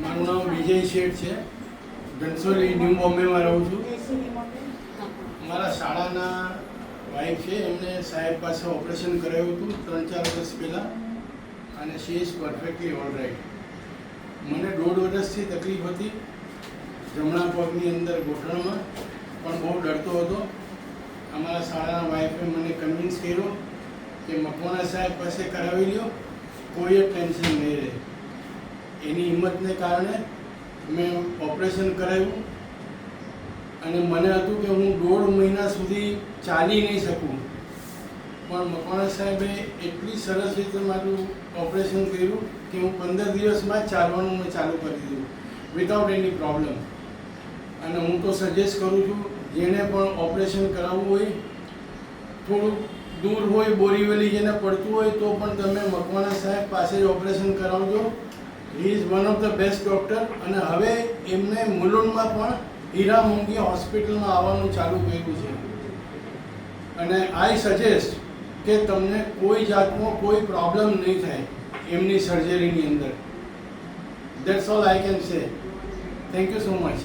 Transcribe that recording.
મારું નામ વિજય શેઠ છે. ઘનસોલી ન્યૂ બોમ્બેમાં રહું છું. મારા શાળાના વાઈફ છે, એમને સાહેબ પાસે ઓપરેશન કરાવ્યું હતું 3-4 વર્ષ પહેલાં, અને she is perfectly all right. મને 1.5 વર્ષથી તકલીફ હતી જમણા પગની અંદર ઘૂંટણમાં, પણ બહુ ડરતો હતો. અમારા શાળાના વાઈફે મને કન્વિન્સ કર્યો કે મકવાણા સાહેબ પાસે કરાવી લ્યો, કોઈ જ ટેન્શન નહીં રહે. એની હિંમતને કારણે મેં ઓપરેશન કરાવ્યું, અને મને હતું કે હું 1.5 મહિના સુધી ચાલી નહીં શકું, પણ મકવાણા સાહેબે એટલી સરસ રીતે મારું ઓપરેશન કર્યું કે હું 15 દિવસમાં જ ચાલવાનું મેં ચાલુ કરી દીધું વિધાઉટ એની પ્રોબ્લેમ. અને હું તો સજેસ્ટ કરું છું, જેને પણ ઓપરેશન કરાવવું હોય, થોડુંક દૂર હોય, બોરીવલી જેને પડતું હોય, તો પણ તમે મકવાણા સાહેબ પાસે જ ઓપરેશન કરાવજો. He is one of the best doctor. અને હવે એમને મુલુંડમાં પણ હીરા મોંઘી હોસ્પિટલમાં આવવાનું ચાલુ કર્યું છે. અને આઈ સજેસ્ટ કે તમને કોઈ જાતનો કોઈ પ્રોબ્લેમ નહીં થાય એમની સર્જરીની અંદર. That's all I can say. Thank you so much.